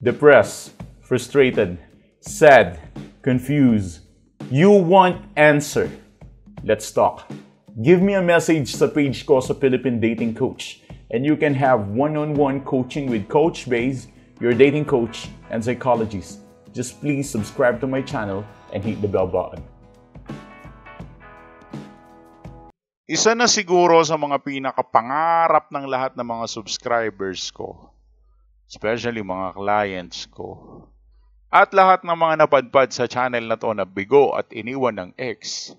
Depressed, frustrated, sad, confused. You want answer. Let's talk. Give me a message sa page ko sa Philippine Dating Coach and you can have one-on-one coaching with Coach Baze, your dating coach and psychologist. Just please subscribe to my channel and hit the bell button. Isa na siguro sa mga pinakapangarap ng lahat ng mga subscribers ko, especially mga clients ko, at lahat ng mga napadpad sa channel na to na bigo at iniwan ng ex,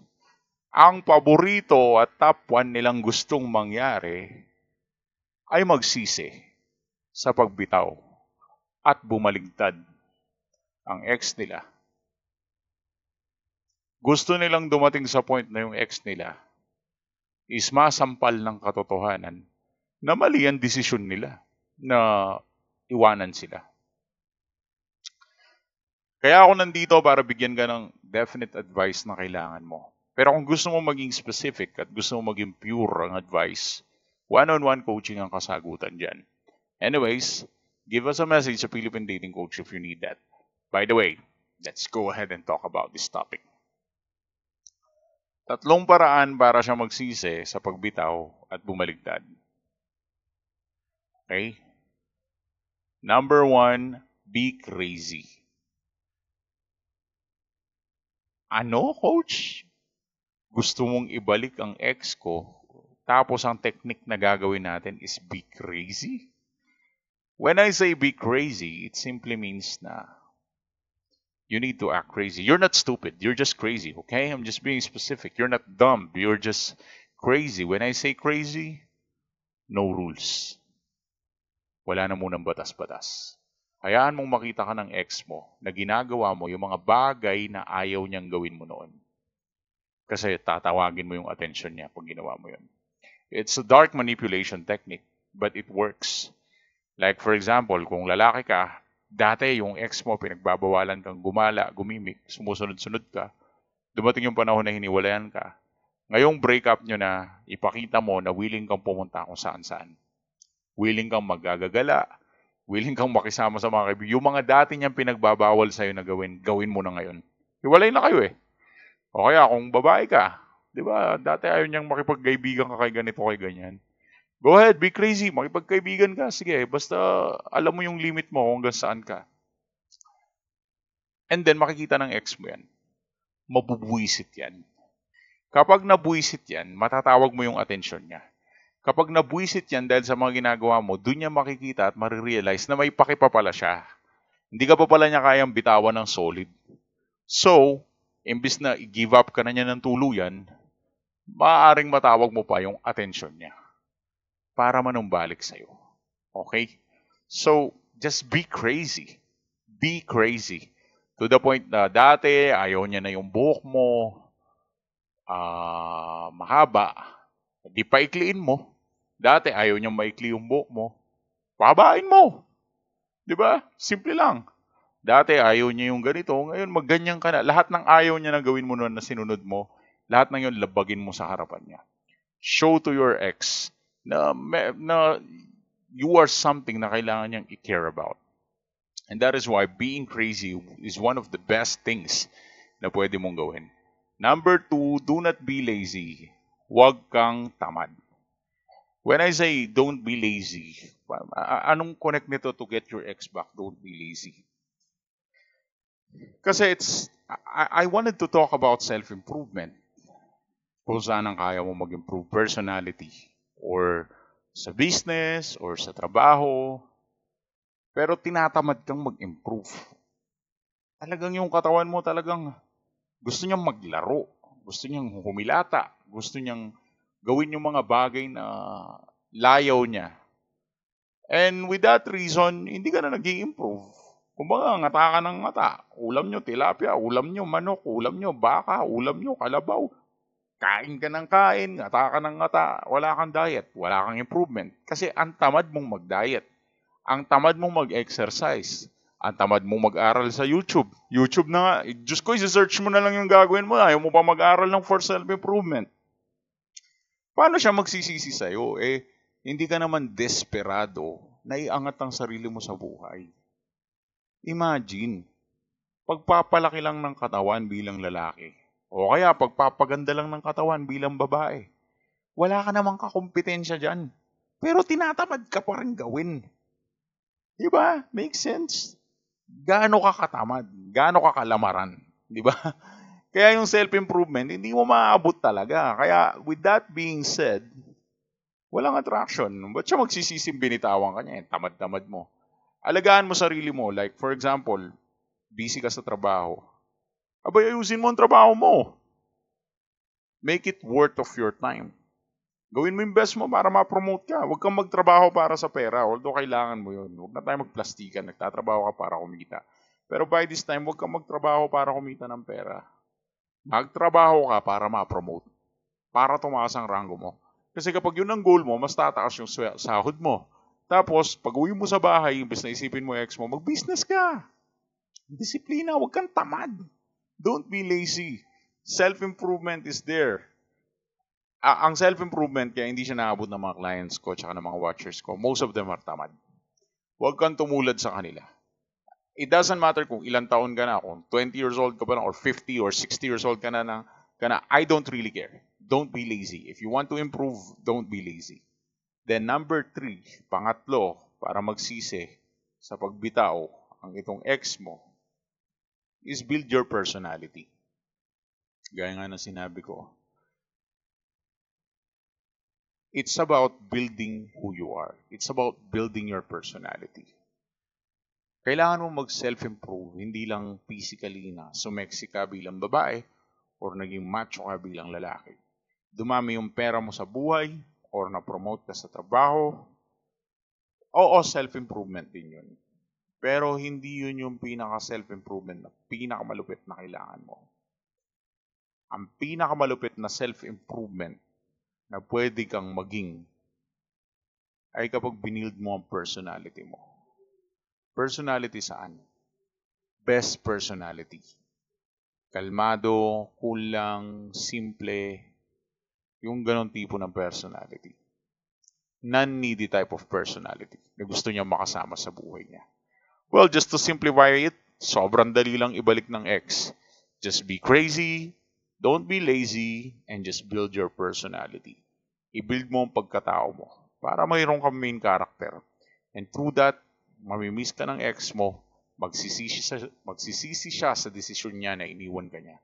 ang paborito at top 1 nilang gustong mangyari ay magsisi sa pagbitaw at bumaligtad ang ex nila. Gusto nilang dumating sa point na yung ex nila is masampal ng katotohanan na mali ang desisyon nila na iwanan sila. Kaya ako nandito para bigyan ka ng definite advice na kailangan mo. Pero kung gusto mo maging specific at gusto mo maging pure ang advice, one-on-one coaching ang kasagutan dyan. Anyways, give us a message sa Philippine Dating Coach if you need that. By the way, let's go ahead and talk about this topic. Tatlong paraan para siya magsisi sa pagbitaw at bumaligtad. Okay? Number 1, be crazy. Ano, coach? Gusto mong ibalik ang ex ko, tapos ang technique na gagawin natin is be crazy? When I say be crazy, it simply means na you need to act crazy. You're not stupid. You're just crazy, okay? I'm just being specific. You're not dumb. You're just crazy. When I say crazy, no rules. Wala na munang batas-batas. Hayaan mong makita ka ng ex mo na ginagawa mo yung mga bagay na ayaw niyang gawin mo noon. Kasi tatawagin mo yung attention niya pag ginawa mo yun. It's a dark manipulation technique, but it works. Like for example, kung lalaki ka, dati yung ex mo, pinagbabawalan kang gumala, gumimik, sumusunod-sunod ka. Dumating yung panahon na hiniwalayan ka. Ngayong breakup nyo na, ipakita mo na willing kang pumunta kung saan-saan. Willing kang magagagala. Willing kang makisama sa mga kaibigan. Yung mga dati niyang pinagbabawal sa'yo na gawin mo na ngayon. Hiwalay na kayo eh. O kaya kung babae ka, di ba, dati ayaw niyang makipagkaibigan ka kay ganito, kay ganyan. Go ahead, be crazy. Makipagkaibigan ka. Sige, basta alam mo yung limit mo kung hanggang saan ka. And then, makikita ng ex mo yan. Mabubuisit yan. Kapag nabuisit yan, matatawag mo yung atensyon niya. Kapag nabuisit yan dahil sa mga ginagawa mo, doon niya makikita at marirealize na may paki pa pala siya. Hindi ka pa pala niya kayang bitawan ng solid. So, imbis na i-give up ka na niya ng tuluyan, maaaring matawag mo pa yung atensyon niya para manumbalik sa'yo. Okay? So, just be crazy. Be crazy. To the point na dati, ayaw niya na yung buhok mo, mahaba. Di paikliin mo. Dati, ayaw niya maikli yung buhok mo. Pabain mo. Di ba? Simple lang. Dati, ayaw niya yung ganito. Ngayon, magganyan ka na. Lahat ng ayaw niya na gawin mo na sinunod mo, lahat ng yun, labagin mo sa harapan niya. Show to your ex na you are something na kailangan niyang i-care about. And that is why being crazy is one of the best things na pwede mong gawin. Number 2, do not be lazy. Huwag kang tamad. When I say don't be lazy, anong connect nito to get your ex back? Don't be lazy. Kasi I wanted to talk about self-improvement. Kung saan ang kaya mo mag-improve personality or sa business or sa trabaho. Pero tinatamad kang mag-improve. Talagang yung katawan mo talagang gusto niyang maglaro. Gusto niyang humilata. Gusto niyang gawin yung mga bagay na layaw niya. And with that reason, hindi ka na nag-i-improve. Kumbaga, ngata ka ng ngata. Ulam nyo tilapia, ulam nyo manok, ulam nyo baka, ulam nyo kalabaw. Kain ka ng kain, ngata ka ng ngata. Wala kang diet, wala kang improvement. Kasi ang tamad mong mag-diet. Ang tamad mong mag-exercise. Ang tamad mong mag-aral sa YouTube. YouTube na nga. Diyos ko, i-search mo na lang yung gagawin mo. Ayaw mo pa mag-aral ng for self-improvement. Paano siya magsisisi sa'yo? Hindi ka naman desperado na iangat ang sarili mo sa buhay. Imagine, pagpapalaki lang ng katawan bilang lalaki. O kaya pagpapaganda lang ng katawan bilang babae. Wala ka namang kakumpetensya dyan. Pero tinatamad ka pa rin gawin. Diba? Make sense? Gaano ka katamad? Gaano ka kalamaran? Diba? Kaya yung self-improvement, hindi mo maaabot talaga. Kaya with that being said, walang attraction. Ba't siya magsisisim binitawan ka niya? Tamad-tamad mo. Alagaan mo sarili mo. Like for example, busy ka sa trabaho. Abay, ayusin mo ang trabaho mo. Make it worth of your time. Gawin mo yung best mo para ma-promote ka. Huwag kang magtrabaho para sa pera. Although kailangan mo yun. Huwag na tayo magplastikan. Nagtatrabaho ka para kumita. Pero by this time, huwag kang magtrabaho para kumita ng pera. Magtrabaho ka para ma-promote. Para tumaas ang rango mo. Kasi kapag yun ang goal mo, mas tataas yung sahod mo. Tapos, pag uwi mo sa bahay, imbes na isipin mo ex mo, mag-business ka. Disiplina, huwag kang tamad. Don't be lazy. Self-improvement is there. Ang self-improvement, kaya hindi siya naabot ng mga clients ko at ng mga watchers ko, most of them are tamad. Huwag kang tumulad sa kanila. It doesn't matter kung ilang taon ka na, kung 20 years old ka pa na, or 50 or 60 years old ka na, I don't really care. Don't be lazy. If you want to improve, don't be lazy. Then number 3, pangatlo, para magsisi sa pagbitaw ang itong ex mo, is build your personality. Gaya nga ng sinabi ko, it's about building who you are. It's about building your personality. Kailangan mo mag-self-improve, hindi lang physically na sumeksi ka bilang babae or naging macho ka bilang lalaki. Dumami yung pera mo sa buhay or na-promote ka sa trabaho. Oo, self-improvement din yun. Pero hindi yun yung pinaka-self-improvement na pinakamalupit na kailangan mo. Ang pinakamalupit na self-improvement na pwede kang maging ay kapag binild mo ang personality mo. Personality saan? Best personality. Kalmado, cool lang, simple, yung ganong tipo ng personality. Non-needy type of personality na gusto niya makasama sa buhay niya. Well, just to simplify it, sobrang dali lang ibalik ng ex. Just be crazy, don't be lazy, and just build your personality. I-build mo ang pagkatao mo para mayroon kang main character. And through that, mamimiss ka ng ex mo, magsisisi siya sa desisyon niya na iniwan ka niya.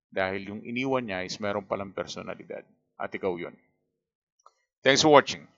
Dahil yung iniwan niya is meron palang personalidad. At ikaw yun. Thanks for watching.